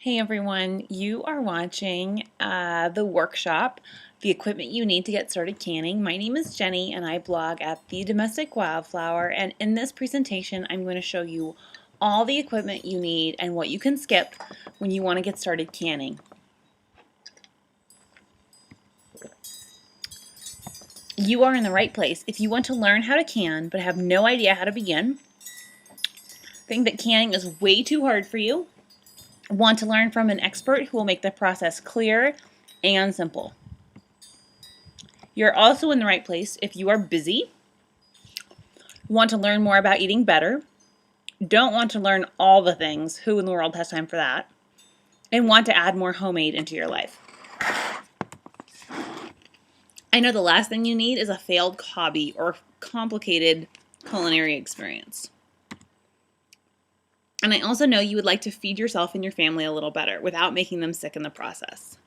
Hey everyone, you are watching the workshop, the equipment you need to get started canning. My name is Jenny and I blog at the Domestic Wildflower, and in this presentation I'm going to show you all the equipment you need and what you can skip when you want to get started canning. You are in the right place if you want to learn how to can but have no idea how to begin, think that canning is way too hard for you, want to learn from an expert who will make the process clear and simple. You're also in the right place if you are busy, want to learn more about eating better, don't want to learn all the things, who in the world has time for that, and want to add more homemade into your life. I know the last thing you need is a failed hobby or complicated culinary experience. And I also know you would like to feed yourself and your family a little better without making them sick in the process.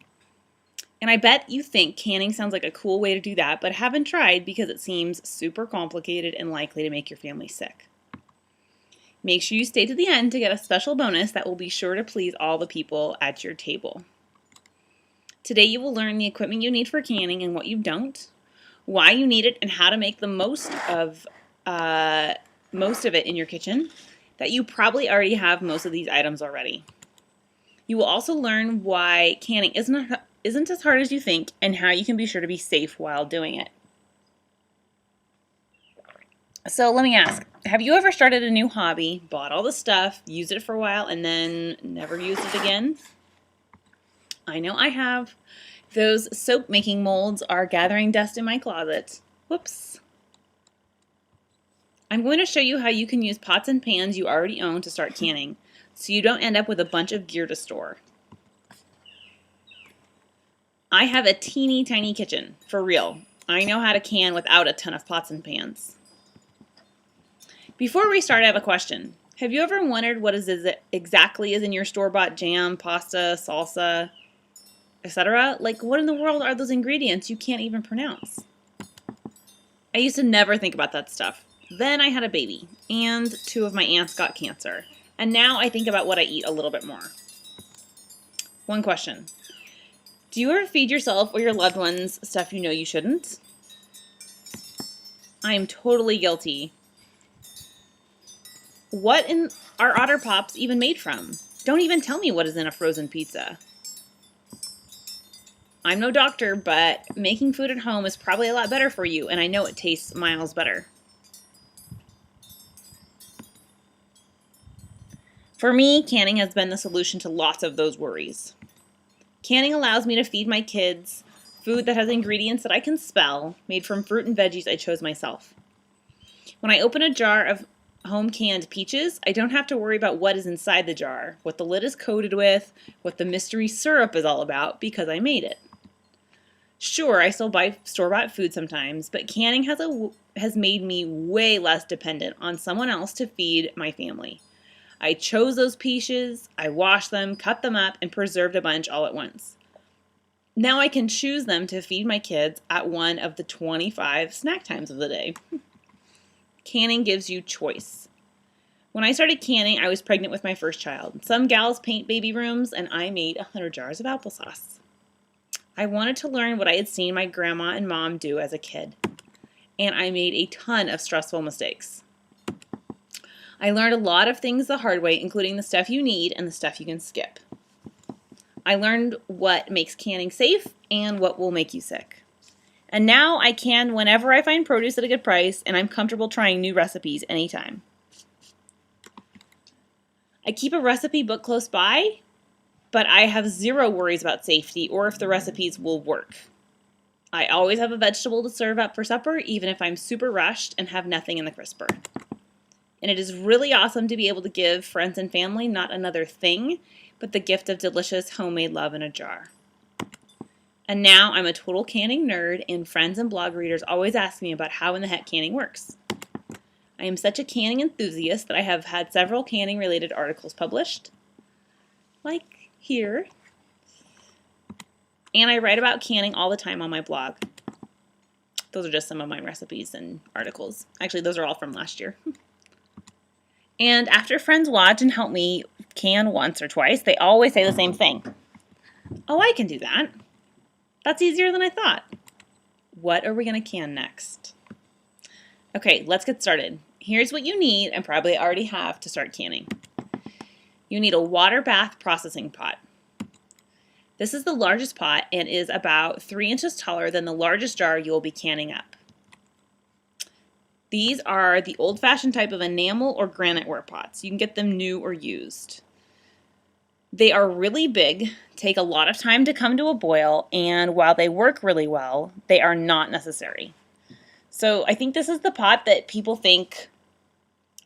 And I bet you think canning sounds like a cool way to do that, but haven't tried because it seems super complicated and likely to make your family sick. Make sure you stay to the end to get a special bonus that will be sure to please all the people at your table. Today you will learn the equipment you need for canning and what you don't, why you need it and how to make the most of it in your kitchen, that you probably already have most of these items already. You will also learn why canning isn't as hard as you think and how you can be sure to be safe while doing it. So let me ask, have you ever started a new hobby, bought all the stuff, used it for a while, and then never used it again? I know I have. Those soap making molds are gathering dust in my closet. Whoops. I'm going to show you how you can use pots and pans you already own to start canning, so you don't end up with a bunch of gear to store. I have a teeny tiny kitchen, for real. I know how to can without a ton of pots and pans. Before we start, I have a question. Have you ever wondered what exactly is in your store-bought jam, pasta, salsa, etc.? Like, what in the world are those ingredients you can't even pronounce? I used to never think about that stuff. Then I had a baby, and two of my aunts got cancer. And now I think about what I eat a little bit more. One question. Do you ever feed yourself or your loved ones stuff you know you shouldn't? I am totally guilty. What are Otter Pops even made from? Don't even tell me what is in a frozen pizza. I'm no doctor, but making food at home is probably a lot better for you, and I know it tastes miles better. For me, canning has been the solution to lots of those worries. Canning allows me to feed my kids food that has ingredients that I can spell, made from fruit and veggies I chose myself. When I open a jar of home canned peaches, I don't have to worry about what is inside the jar, what the lid is coated with, what the mystery syrup is all about, because I made it. Sure, I still buy store-bought food sometimes, but canning has made me way less dependent on someone else to feed my family. I chose those peaches, I washed them, cut them up, and preserved a bunch all at once. Now I can choose them to feed my kids at one of the 25 snack times of the day. Canning gives you choice. When I started canning, I was pregnant with my first child. Some gals paint baby rooms, and I made 100 jars of applesauce. I wanted to learn what I had seen my grandma and mom do as a kid, and I made a ton of stressful mistakes. I learned a lot of things the hard way, including the stuff you need and the stuff you can skip. I learned what makes canning safe and what will make you sick. And now I can whenever I find produce at a good price, and I'm comfortable trying new recipes anytime. I keep a recipe book close by, but I have zero worries about safety or if the recipes will work. I always have a vegetable to serve up for supper, even if I'm super rushed and have nothing in the crisper. And it is really awesome to be able to give friends and family not another thing, but the gift of delicious homemade love in a jar. And now I'm a total canning nerd, and friends and blog readers always ask me about how in the heck canning works. I am such a canning enthusiast that I have had several canning related articles published, like here, and I write about canning all the time on my blog. Those are just some of my recipes and articles. Actually, those are all from last year. And after friends watch and help me can once or twice, they always say the same thing. Oh, I can do that. That's easier than I thought. What are we going to can next? Okay, let's get started. Here's what you need, and probably already have, to start canning. You need a water bath processing pot. This is the largest pot and is about 3 inches taller than the largest jar you will be canning up. These are the old-fashioned type of enamel or graniteware pots. You can get them new or used. They are really big, take a lot of time to come to a boil, and while they work really well, they are not necessary. So I think this is the pot that people think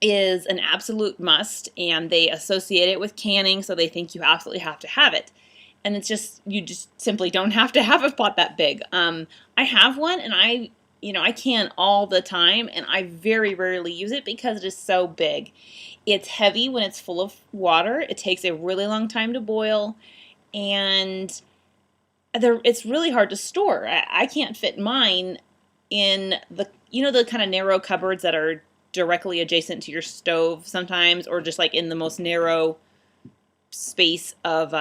is an absolute must, and they associate it with canning, so they think you absolutely have to have it. And it's just, you just simply don't have to have a pot that big. I have one, and I can all the time, and I very rarely use it because it is so big. It's heavy when it's full of water. It takes a really long time to boil, and it's really hard to store. I can't fit mine in the kind of narrow cupboards that are directly adjacent to your stove sometimes, or just like in the most narrow space of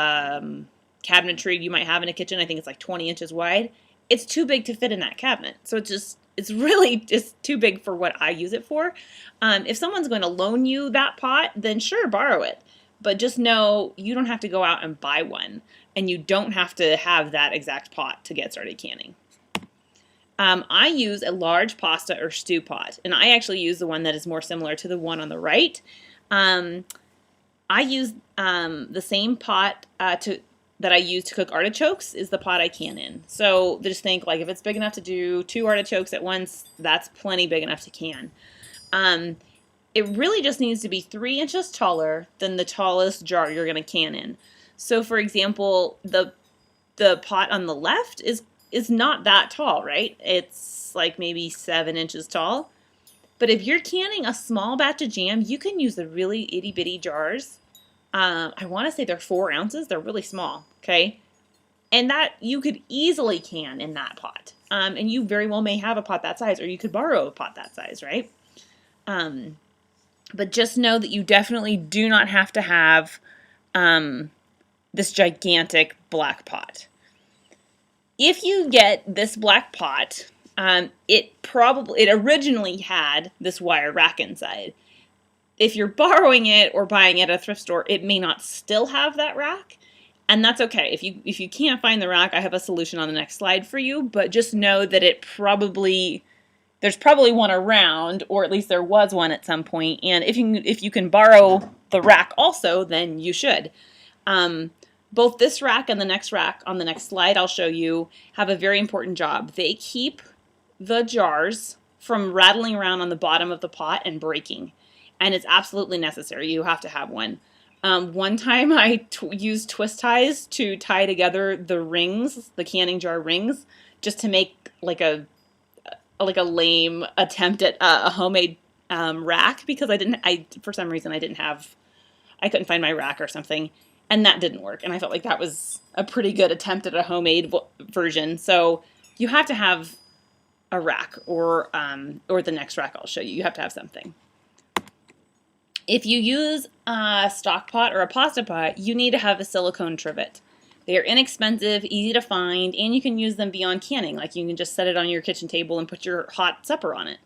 cabinetry you might have in a kitchen. I think it's like 20 inches wide. It's too big to fit in that cabinet. So it's really just too big for what I use it for. If someone's going to loan you that pot, then sure, borrow it. But just know you don't have to go out and buy one, and you don't have to have that exact pot to get started canning. I use a large pasta or stew pot, and I actually use the one that is more similar to the one on the right. I use the same pot that I use to cook artichokes is the pot I can in. So just think, like, if it's big enough to do 2 artichokes at once, that's plenty big enough to can. It really just needs to be 3 inches taller than the tallest jar you're going to can in. So for example, the pot on the left is not that tall, right? It's like maybe 7 inches tall. But if you're canning a small batch of jam, you can use the really itty bitty jars. I want to say they're 4 ounces. They're really small, okay? And that you could easily can in that pot. And you very well may have a pot that size, or you could borrow a pot that size, right? But just know that you definitely do not have to have this gigantic black pot. If you get this black pot, it originally had this wire rack inside. If you're borrowing it or buying it at a thrift store, it may not still have that rack, and that's okay. If you can't find the rack, I have a solution on the next slide for you, but just know that there's probably one around, or at least there was one at some point, and if you can borrow the rack also, then you should. Both this rack and the next rack on the next slide I'll show you have a very important job. They keep the jars from rattling around on the bottom of the pot and breaking. And it's absolutely necessary. You have to have one. One time I used twist ties to tie together the rings, the canning jar rings, just to make like a lame attempt at a homemade rack, because for some reason I couldn't find my rack or something. And that didn't work, and I felt like that was a pretty good attempt at a homemade version. So you have to have a rack, or the next rack I'll show you. You have to have something. If you use a stock pot or a pasta pot, you need to have a silicone trivet. They are inexpensive, easy to find, and you can use them beyond canning. Like, you can just set it on your kitchen table and put your hot supper on it.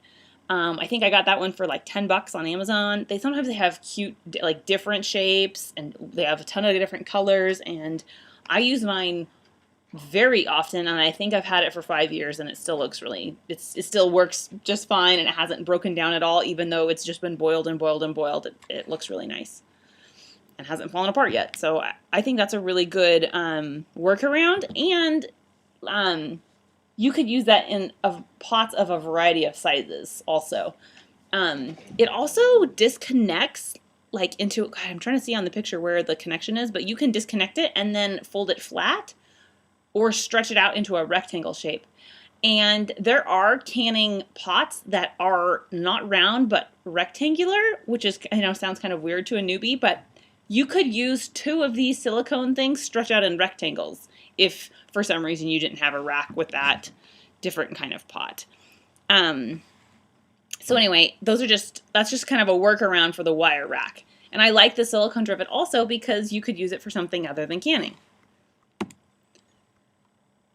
I think I got that one for like $10 on Amazon. Sometimes they have cute, like, different shapes, and they have a ton of different colors, and I use mine very often, and I think I've had it for 5 years, and it still it still works just fine, and it hasn't broken down at all, even though it's just been boiled and boiled and boiled. It looks really nice and hasn't fallen apart yet. So I think that's a really good workaround, and you could use that in pots of a variety of sizes also. It also disconnects into, God, I'm trying to see on the picture where the connection is, but you can disconnect it and then fold it flat or stretch it out into a rectangle shape. And there are canning pots that are not round but rectangular, which is, sounds kind of weird to a newbie, but you could use 2 of these silicone things stretch out in rectangles if for some reason you didn't have a rack with that different kind of pot. So anyway, that's just kind of a workaround for the wire rack. And I like the silicone trivet also because you could use it for something other than canning.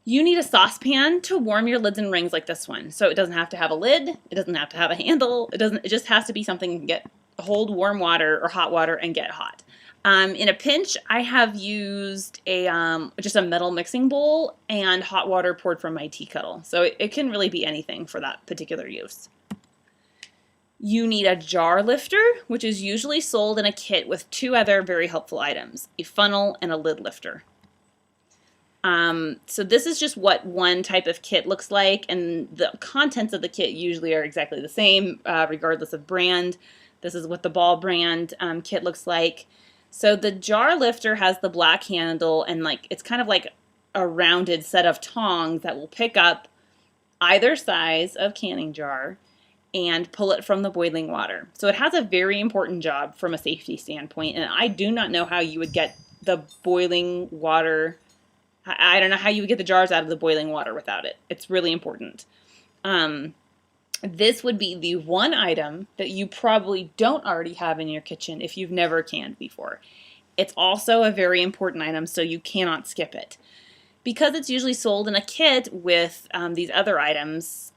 You need a saucepan to warm your lids and rings like this one. So it doesn't have to have a lid, it doesn't have to have a handle, it just has to be something that can hold warm water or hot water and get hot. In a pinch, I have used just a metal mixing bowl and hot water poured from my tea kettle. So it can really be anything for that particular use. You need a jar lifter, which is usually sold in a kit with 2 other very helpful items, a funnel and a lid lifter. So this is just what one type of kit looks like, and the contents of the kit usually are exactly the same, regardless of brand. This is what the Ball brand kit looks like. So the jar lifter has the black handle, and it's kind of like a rounded set of tongs that will pick up either size of canning jar and pull it from the boiling water. So it has a very important job from a safety standpoint, and I do not know how you would get the boiling water. I don't know how you would get the jars out of the boiling water without it. It's really important. This would be the one item that you probably don't already have in your kitchen if you've never canned before. It's also a very important item, so you cannot skip it. Because it's usually sold in a kit with these other items,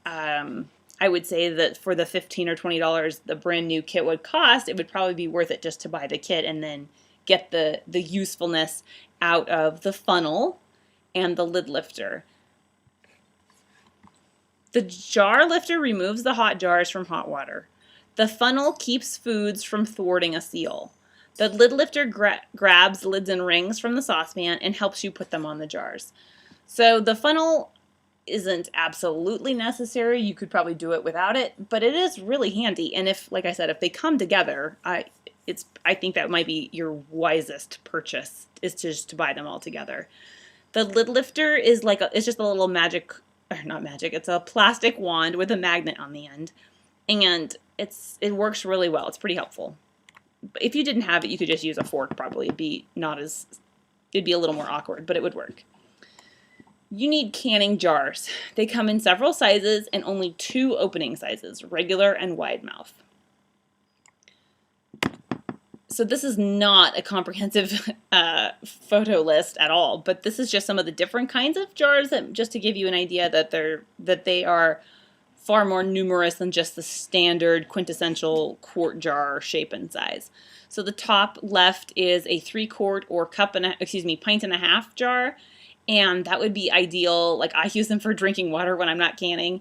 I would say that for the $15 or $20 the brand new kit would cost, it would probably be worth it just to buy the kit and then get the usefulness out of the funnel and the lid lifter. The jar lifter removes the hot jars from hot water. The funnel keeps foods from thwarting a seal. The lid lifter grabs lids and rings from the saucepan and helps you put them on the jars. So the funnel isn't absolutely necessary. You could probably do it without it, but it is really handy. And if, like I said, if they come together, I think that might be your wisest purchase, is just to buy them all together. The lid lifter is it's just a little it's a plastic wand with a magnet on the end, and it works really well. It's pretty helpful. If you didn't have it, you could just use a fork probably. It'd be a little more awkward, but it would work. You need canning jars. They come in several sizes and only 2 opening sizes, regular and wide mouth. So this is not a comprehensive photo list at all, but this is just some of the different kinds of jars, just to give you an idea that they are far more numerous than just the standard quintessential quart jar shape and size. So the top left is a 3-quart or pint and a half jar, and that would be ideal. I use them for drinking water when I'm not canning.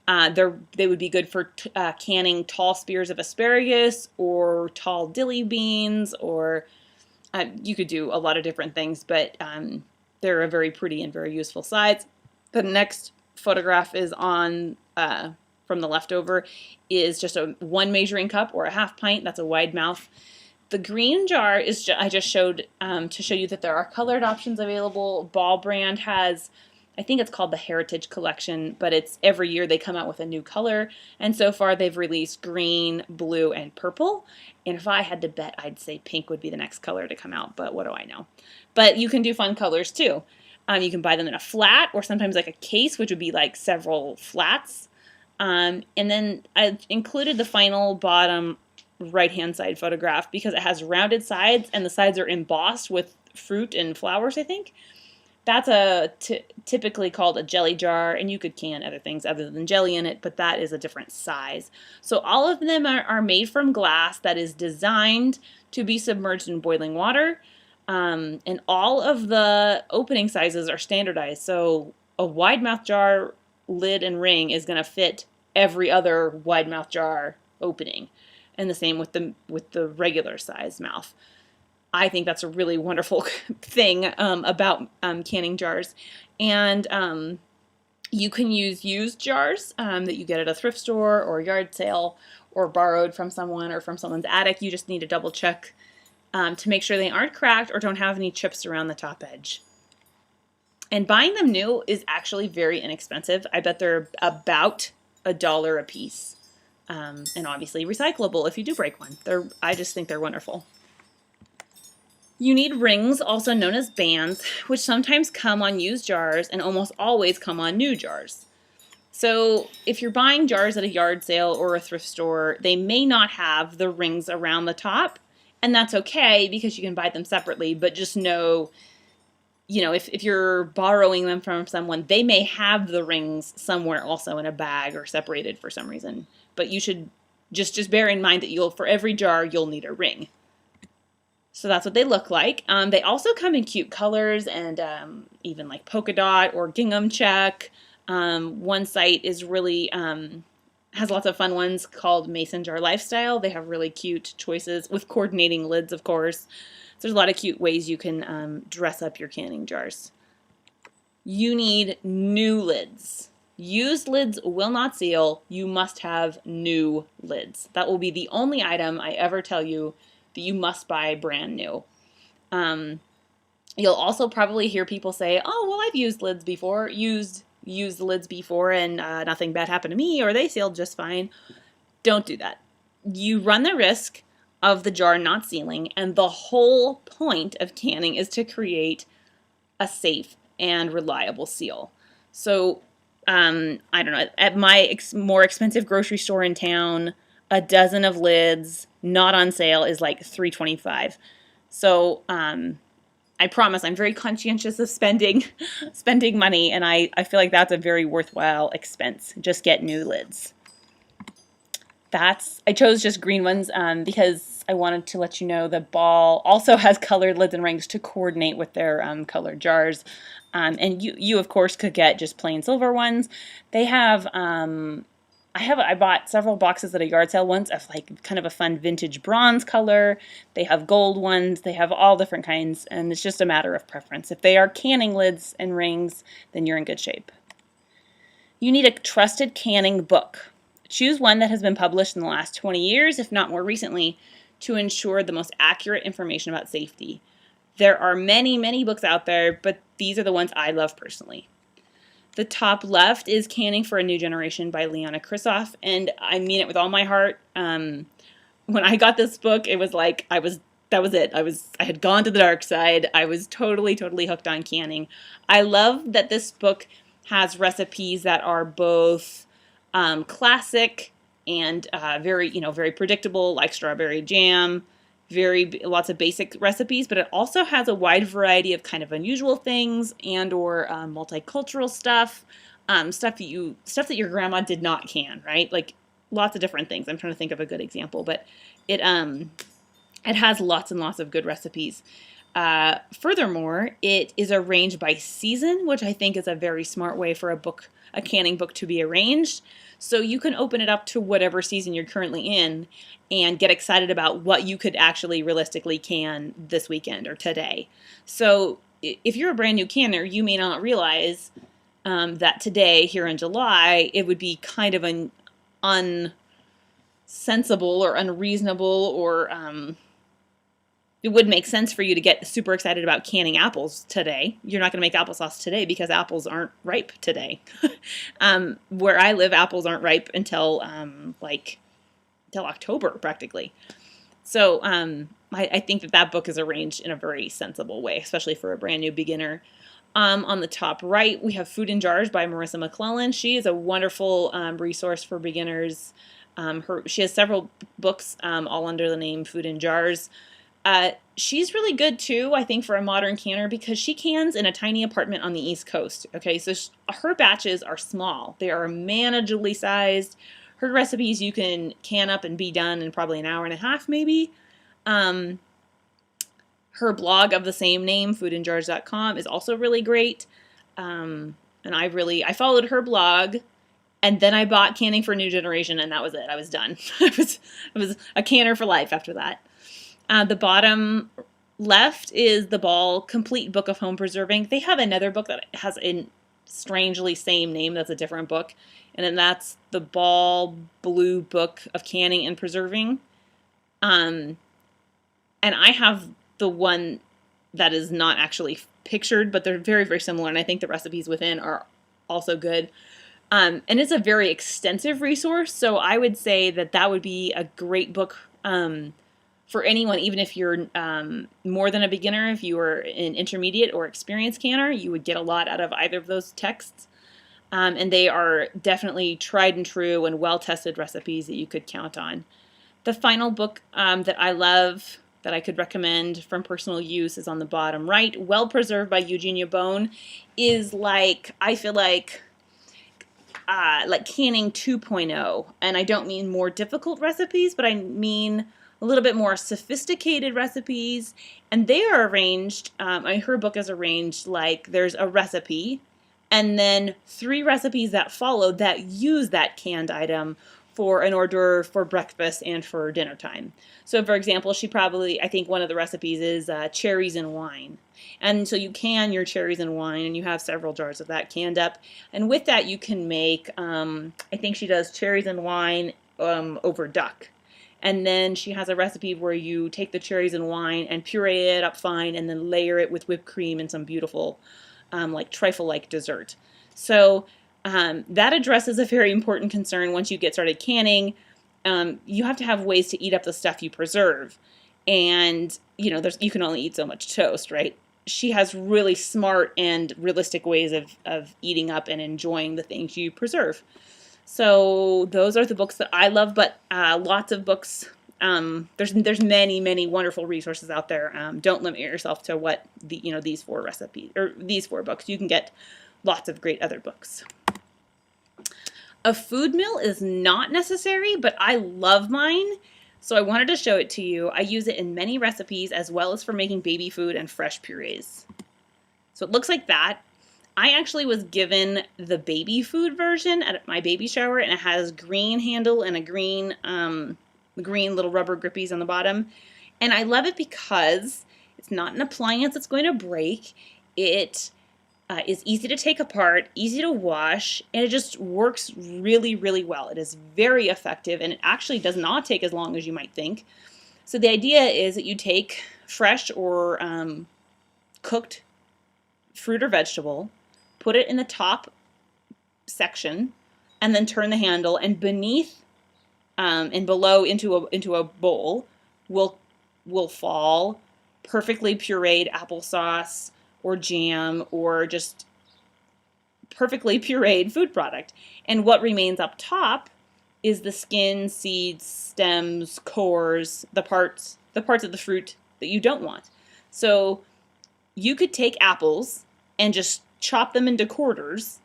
They would be good for canning tall spears of asparagus or tall dilly beans, or you could do a lot of different things, but they're a very pretty and very useful size. The next photograph is on, from the leftover, is just a 1 measuring cup or a half pint. That's a wide mouth. The green jar is I just showed to show you that there are colored options available. Ball brand has, I think it's called the Heritage Collection, but it's every year they come out with a new color, and so far they've released green, blue, and purple, and if I had to bet, I'd say pink would be the next color to come out, but what do I know. But you can do fun colors too. You can buy them in a flat, or sometimes like a case, which would be like several flats. And then I included the final bottom right-hand side photograph because it has rounded sides, and the sides are embossed with fruit and flowers, I think. That's typically called a jelly jar, and you could can other things other than jelly in it, but that is a different size. So all of them are made from glass that is designed to be submerged in boiling water, and all of the opening sizes are standardized. So a wide mouth jar lid and ring is going to fit every other wide mouth jar opening, and the same with the regular size mouth. I think that's a really wonderful thing about canning jars. And you can use used jars that you get at a thrift store or yard sale, or borrowed from someone or from someone's attic. You just need to double check to make sure they aren't cracked or don't have any chips around the top edge. And buying them new is actually very inexpensive. I bet they're about $1 a piece. And obviously recyclable if you do break one. I just think they're wonderful. You need rings, also known as bands, which sometimes come on used jars and almost always come on new jars. So if you're buying jars at a yard sale or a thrift store, they may not have the rings around the top, And that's okay because you can buy them separately, but just know, if you're borrowing them from someone, they may have the rings somewhere also in a bag or separated for some reason. But you should just bear in mind that for every jar, you'll need a ring. So that's what they look like. They also come in cute colors and even like polka dot or gingham check. One site is really has lots of fun ones called Mason Jar Lifestyle. They have really cute choices with coordinating lids, of course. So there's a lot of cute ways you can dress up your canning jars. You need new lids. Used lids will not seal. You must have new lids. That will be the only item I ever tell you that you must buy brand new. You'll also probably hear people say, "Oh, well, I've used lids before, used lids before, and nothing bad happened to me, or they sealed just fine." Don't do that. You run the risk of the jar not sealing, and the whole point of canning is to create a safe and reliable seal. So, I don't know, at my more expensive grocery store in town, a dozen of lids not on sale is like $3.25. So, I promise I'm very conscientious of spending money, and I feel like that's a very worthwhile expense. Just get new lids. I chose just green ones because I wanted to let you know the Ball also has colored lids and rings to coordinate with their colored jars. And you of course could get just plain silver ones. They have I bought several boxes at a yard sale once of like kind of a fun vintage bronze color. They have gold ones. They have all different kinds, and it's just a matter of preference. If they are canning lids and rings, then you're in good shape. You need a trusted canning book. Choose one that has been published in the last 20 years, if not more recently, to ensure the most accurate information about safety. There are many, many books out there, but these are the ones I love personally. The top left is Canning for a New Generation by Liana Krisoff, and I mean it with all my heart. When I got this book, it was like that was it. I had gone to the dark side. I was totally, totally hooked on canning. I love that this book has recipes that are both classic and very predictable, like strawberry jam, lots of basic recipes, but it also has a wide variety of kind of unusual things and or multicultural stuff, stuff that your grandma did not can, right? Like lots of different things. I'm trying to think of a good example, but it has lots and lots of good recipes. Furthermore, it is arranged by season, which I think is a very smart way for a canning book to be arranged. So you can open it up to whatever season you're currently in and get excited about what you could actually realistically can this weekend or today. So if you're a brand new canner, you may not realize that today, here in July, it would be kind of an unsensible or unreasonable or it would make sense for you to get super excited about canning apples today. You're not going to make applesauce today because apples aren't ripe today. Where I live, apples aren't ripe until until October practically. So I think that book is arranged in a very sensible way, especially for a brand new beginner. On the top right, we have Food in Jars by Marissa McClellan. She is a wonderful resource for beginners. She has several books all under the name Food in Jars. She's really good too, I think, for a modern canner because she cans in a tiny apartment on the East Coast. Okay, so her batches are small. They are manageably sized. Her recipes you can can up and be done in probably an hour and a half, maybe. Her blog of the same name, foodinjars.com, is also really great. And I followed her blog, and then I bought Canning for a New Generation, and that was it. I was done. I was a canner for life after that. The bottom left is the Ball Complete Book of Home Preserving. They have another book that has a strangely same name that's a different book, and then that's the Ball Blue Book of Canning and Preserving. And I have the one that is not actually pictured, but they're very, very similar, and I think the recipes within are also good. And it's a very extensive resource, so I would say that would be a great book for anyone, even if you're more than a beginner. If you are an intermediate or experienced canner, you would get a lot out of either of those texts. And they are definitely tried and true and well-tested recipes that you could count on. The final book that I love that I could recommend from personal use is on the bottom right. Well Preserved by Eugenia Bone is like, I feel like canning 2.0. And I don't mean more difficult recipes, but I mean a little bit more sophisticated recipes. And they are arranged, her book is arranged like there's a recipe and then 3 recipes that follow that use that canned item for an hors d'oeuvre, for breakfast, and for dinner time. So for example, I think one of the recipes is cherries and wine. And so you can your cherries and wine, and you have several jars of that canned up. And with that, you can make, I think she does cherries and wine over duck. And then she has a recipe where you take the cherries and wine and puree it up fine and then layer it with whipped cream and some beautiful like trifle-like dessert. So that addresses a very important concern once you get started canning. You have to have ways to eat up the stuff you preserve. And, you can only eat so much toast, right? She has really smart and realistic ways of eating up and enjoying the things you preserve. So those are the books that I love, but lots of books. There's many, many wonderful resources out there. Don't limit yourself to what these 4 recipes or these 4 books. You can get lots of great other books. A food mill is not necessary, but I love mine, so I wanted to show it to you. I use it in many recipes as well as for making baby food and fresh purees. So it looks like that. I actually was given the baby food version at my baby shower, and it has green handle and a green little rubber grippies on the bottom. And I love it because it's not an appliance that's going to break. It is easy to take apart, easy to wash, and it just works really, really well. It is very effective, and it actually does not take as long as you might think. So the idea is that you take fresh or cooked fruit or vegetable, put it in the top section, and then turn the handle, and beneath and below into a bowl will fall perfectly pureed applesauce or jam or just perfectly pureed food product. And what remains up top is the skin, seeds, stems, cores, the parts of the fruit that you don't want. So you could take apples and just chop them into quarters,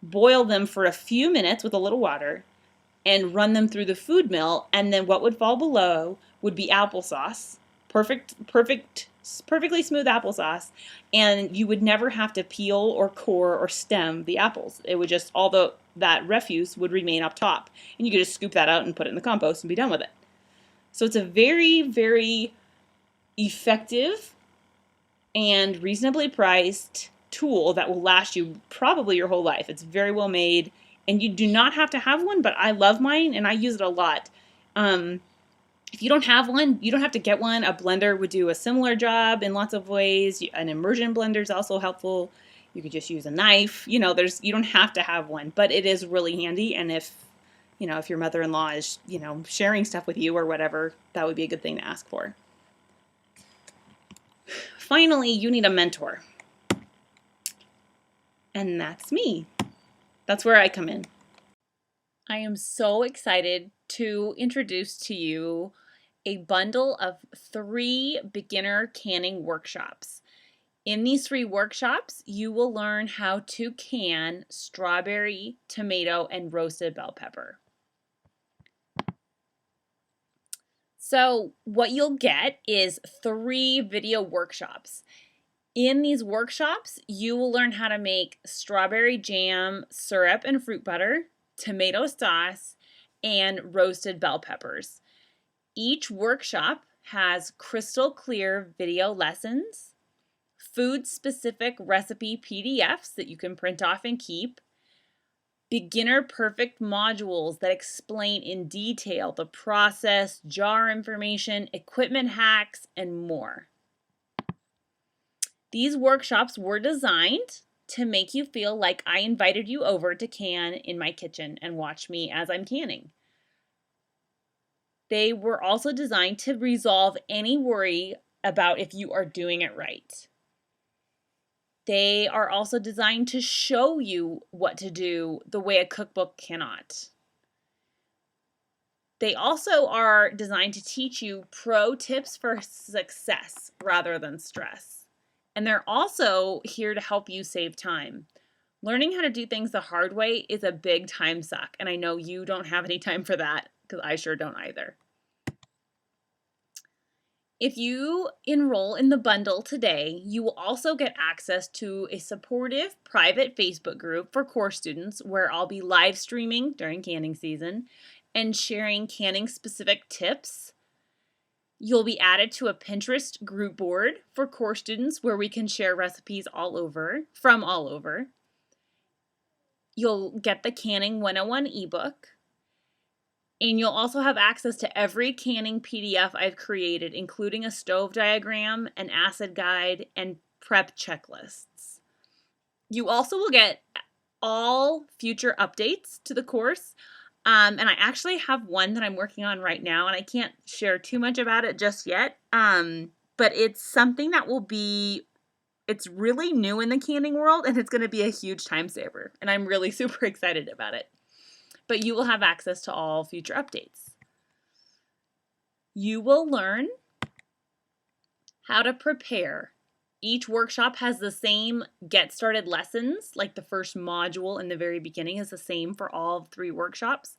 boil them for a few minutes with a little water, and run them through the food mill, and then what would fall below would be applesauce, perfectly smooth applesauce, and you would never have to peel or core or stem the apples. It would just, that refuse would remain up top, and you could just scoop that out and put it in the compost and be done with it. So it's a very, very effective and reasonably priced tool that will last you probably your whole life. It's very well made, and you do not have to have one, but I love mine and I use it a lot. If you don't have one, you don't have to get one. A blender would do a similar job in lots of ways. An immersion blender is also helpful. You could just use a knife. You don't have to have one, but it is really handy. And if your mother-in-law is, sharing stuff with you or whatever, that would be a good thing to ask for. Finally, you need a mentor. And that's me. That's where I come in. I am so excited to introduce to you a bundle of 3 beginner canning workshops. In these 3 workshops, you will learn how to can strawberry, tomato, and roasted bell pepper. So what you'll get is 3 video workshops. In these workshops, you will learn how to make strawberry jam, syrup and fruit butter, tomato sauce, and roasted bell peppers. Each workshop has crystal clear video lessons, food-specific recipe PDFs that you can print off and keep, beginner perfect modules that explain in detail the process, jar information, equipment hacks, and more. These workshops were designed to make you feel like I invited you over to can in my kitchen and watch me as I'm canning. They were also designed to resolve any worry about if you are doing it right. They are also designed to show you what to do the way a cookbook cannot. They also are designed to teach you pro tips for success rather than stress. And they're also here to help you save time. Learning how to do things the hard way is a big time suck, and I know you don't have any time for that because I sure don't either. If you enroll in the bundle today, you will also get access to a supportive private Facebook group for course students where I'll be live streaming during canning season and sharing canning specific tips. You'll be added to a Pinterest group board for course students where we can share recipes from all over. You'll get the Canning 101 ebook. And you'll also have access to every canning PDF I've created, including a stove diagram, an acid guide, and prep checklists. You also will get all future updates to the course. And I actually have one that I'm working on right now, and I can't share too much about it just yet. But it's something that it's really new in the canning world, and it's going to be a huge time saver. And I'm really super excited about it. But you will have access to all future updates. You will learn how to prepare. Each workshop has the same get started lessons, like the first module in the very beginning is the same for all 3 workshops.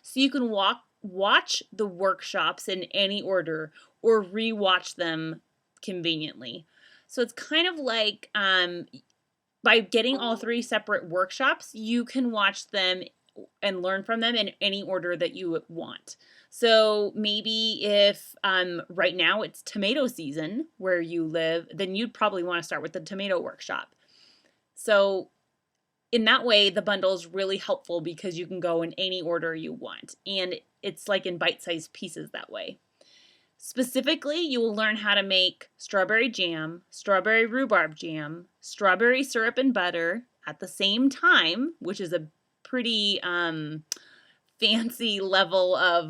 So you can watch the workshops in any order or re-watch them conveniently. So it's kind of like by getting all 3 separate workshops, you can watch them and learn from them in any order that you want. So maybe if right now it's tomato season where you live, then you'd probably want to start with the tomato workshop. So in that way, the bundle is really helpful because you can go in any order you want. And it's like in bite-sized pieces that way. Specifically, you will learn how to make strawberry jam, strawberry rhubarb jam, strawberry syrup and butter at the same time, which is a pretty fancy level of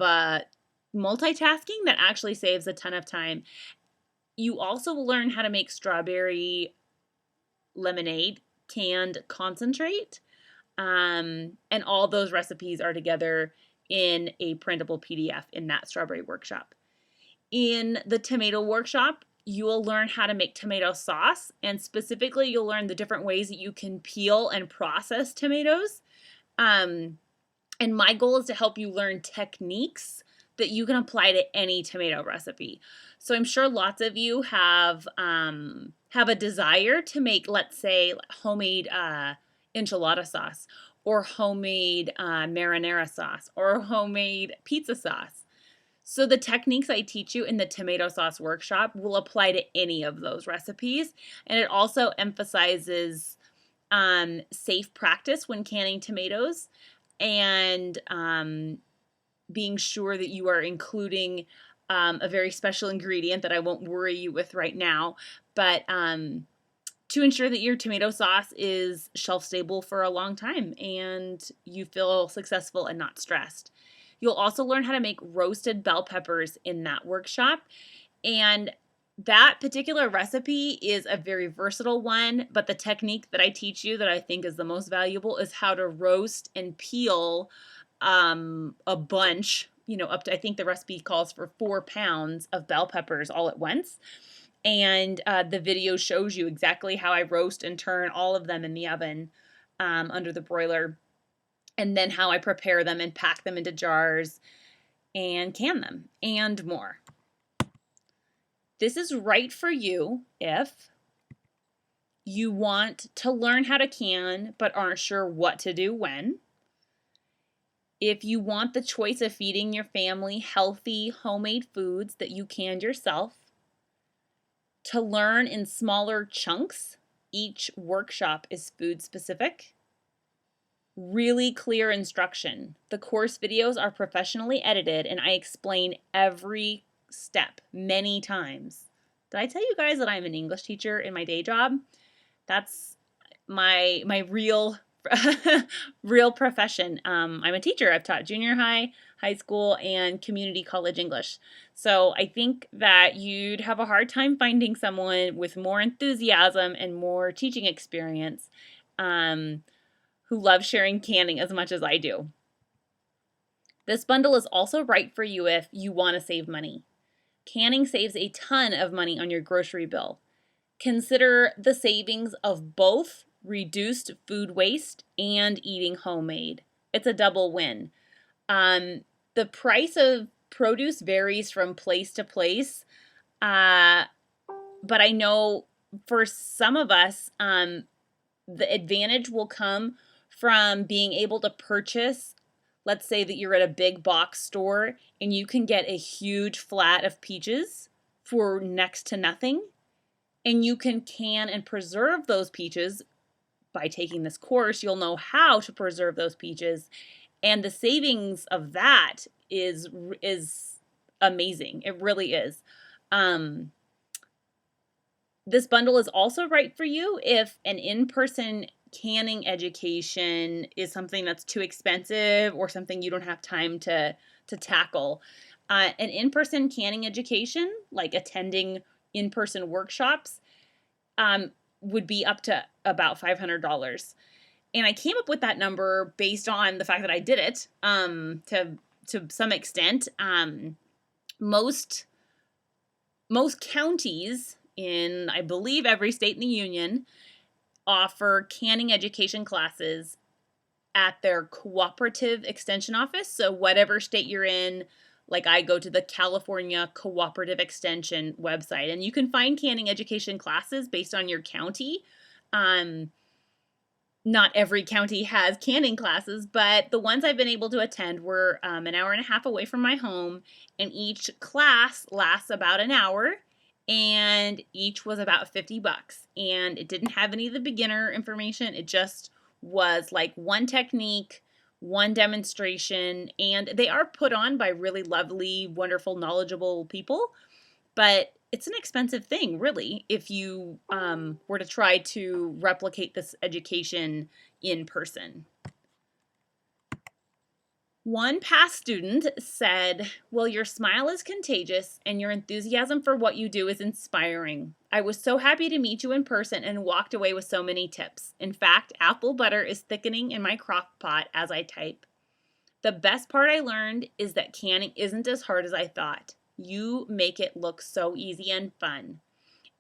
multitasking that actually saves a ton of time. You also will learn how to make strawberry lemonade, canned concentrate, and all those recipes are together in a printable PDF in that strawberry workshop. In the tomato workshop, you will learn how to make tomato sauce, and specifically you'll learn the different ways that you can peel and process tomatoes. And my goal is to help you learn techniques that you can apply to any tomato recipe. So I'm sure lots of you have a desire to make, let's say, homemade enchilada sauce, or homemade marinara sauce, or homemade pizza sauce. So the techniques I teach you in the tomato sauce workshop will apply to any of those recipes, and it also emphasizes safe practice when canning tomatoes, and being sure that you are including a very special ingredient that I won't worry you with right now, but to ensure that your tomato sauce is shelf stable for a long time and you feel successful and not stressed. You'll also learn how to make roasted bell peppers in that workshop, and that particular recipe is a very versatile one, but the technique that I teach you that I think is the most valuable is how to roast and peel a bunch, up to, I think the recipe calls for 4 pounds of bell peppers all at once. And the video shows you exactly how I roast and turn all of them in the oven under the broiler, and then how I prepare them and pack them into jars and can them, and more. This is right for you if you want to learn how to can but aren't sure what to do when. If you want the choice of feeding your family healthy, homemade foods that you canned yourself. To learn in smaller chunks, each workshop is food specific. Really clear instruction. The course videos are professionally edited and I explain every step many times. Did I tell you guys that I'm an English teacher in my day job? That's my real real profession. I'm a teacher. I've taught junior high, high school, and community college English. So I think that you'd have a hard time finding someone with more enthusiasm and more teaching experience who loves sharing canning as much as I do. This bundle is also right for you if you want to save money. Canning saves a ton of money on your grocery bill. Consider the savings of both reduced food waste and eating homemade. It's a double win. The price of produce varies from place to place, but I know for some of us, the advantage will come from being able to purchase. Let's say that you're at a big box store and you can get a huge flat of peaches for next to nothing, and you can and preserve those peaches. By taking this course, you'll know how to preserve those peaches, and the savings of that is amazing. It really is. This bundle is also right for you if an in-person canning education is something that's too expensive or something you don't have time to tackle. An in-person canning education, like attending in-person workshops, would be up to about $500. And I came up with that number based on the fact that I did it to some extent. Most counties in, I believe, every state in the union offer canning education classes at their cooperative extension office. So whatever state you're in, like I go to the California Cooperative Extension website, and you can find canning education classes based on your county. Not every county has canning classes, but the ones I've been able to attend were an hour and a half away from my home, and each class lasts about an hour, and each was about $50. And it didn't have any of the beginner information. It just was like one technique, one demonstration, and they are put on by really lovely, wonderful, knowledgeable people, but it's an expensive thing, really, if you were to try to replicate this education in person. One past student said, "Well, your smile is contagious and your enthusiasm for what you do is inspiring. I was so happy to meet you in person and walked away with so many tips. In fact, apple butter is thickening in my crock pot as I type. The best part I learned is that canning isn't as hard as I thought. You make it look so easy and fun."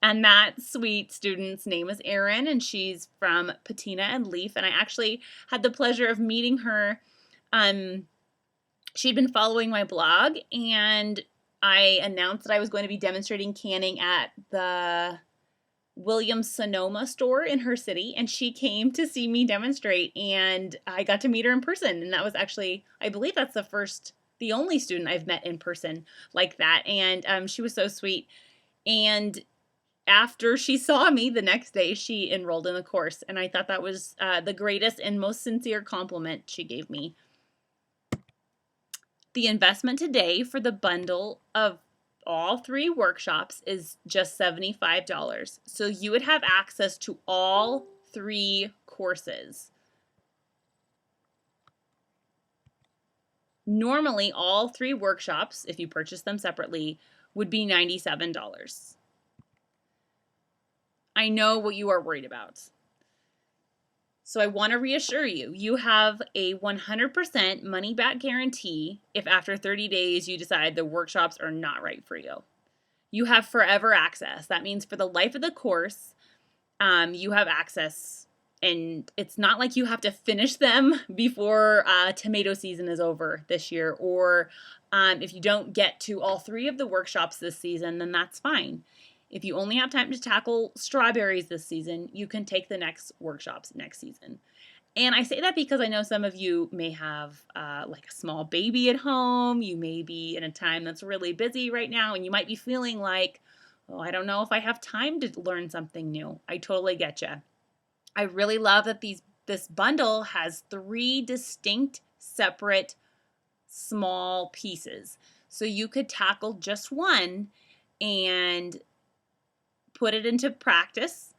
And that sweet student's name is Erin, and she's from Patina and Leaf. And I actually had the pleasure of meeting her. She'd been following my blog, and I announced that I was going to be demonstrating canning at the Williams-Sonoma store in her city, and she came to see me demonstrate, and I got to meet her in person. And that was actually, I believe that's the only student I've met in person like that. And she was so sweet. And after she saw me the next day, she enrolled in the course. And I thought that was the greatest and most sincere compliment she gave me. The investment today for the bundle of all 3 workshops is just $75. So you would have access to all 3 courses. Normally, all 3 workshops, if you purchase them separately, would be $97. I know what you are worried about. So I want to reassure you, you have a 100% money-back guarantee if after 30 days you decide the workshops are not right for you. You have forever access. That means for the life of the course, you have access, and it's not like you have to finish them before tomato season is over this year, or if you don't get to all 3 of the workshops this season, then that's fine. If you only have time to tackle strawberries this season, you can take the next workshops next season. And I say that because I know some of you may have like a small baby at home. You may be in a time that's really busy right now, and you might be feeling like, oh, I don't know if I have time to learn something new. I totally get you. I really love that this bundle has 3 distinct, separate, small pieces. So you could tackle just one and put it into practice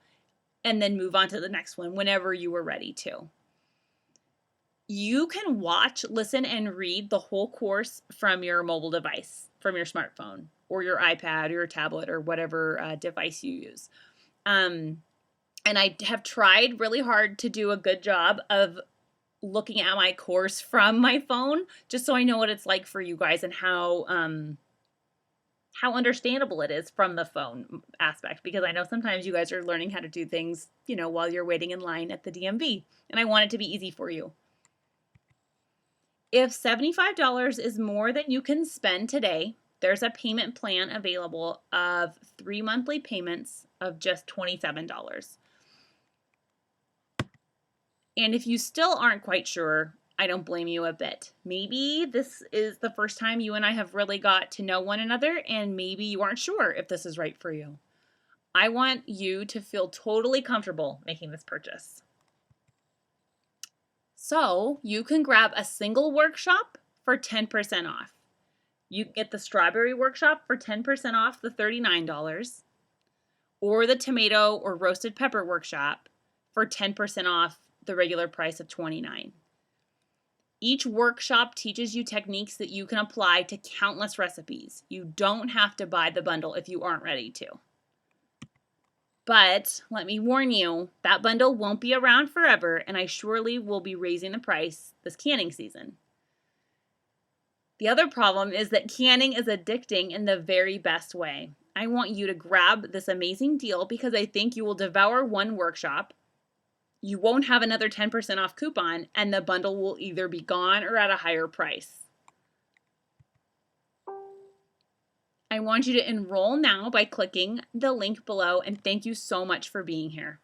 and then move on to the next one whenever you were ready to. You can watch, listen, and read the whole course from your mobile device, from your smartphone or your iPad or your tablet or whatever device you use. And I have tried really hard to do a good job of looking at my course from my phone, just so I know what it's like for you guys and how understandable it is from the phone aspect, because I know sometimes you guys are learning how to do things, while you're waiting in line at the DMV, and I want it to be easy for you. If $75 is more than you can spend today, there's a payment plan available of 3 monthly payments of just $27. And if you still aren't quite sure, I don't blame you a bit. Maybe this is the first time you and I have really got to know one another, and maybe you aren't sure if this is right for you. I want you to feel totally comfortable making this purchase. So you can grab a single workshop for 10% off. You can get the strawberry workshop for 10% off the $39, or the tomato or roasted pepper workshop for 10% off the regular price of $29. Each workshop teaches you techniques that you can apply to countless recipes. You don't have to buy the bundle if you aren't ready to. But let me warn you, that bundle won't be around forever, and I surely will be raising the price this canning season. The other problem is that canning is addicting in the very best way. I want you to grab this amazing deal because I think you will devour one workshop, you won't have another 10% off coupon, and the bundle will either be gone or at a higher price. I want you to enroll now by clicking the link below, and thank you so much for being here.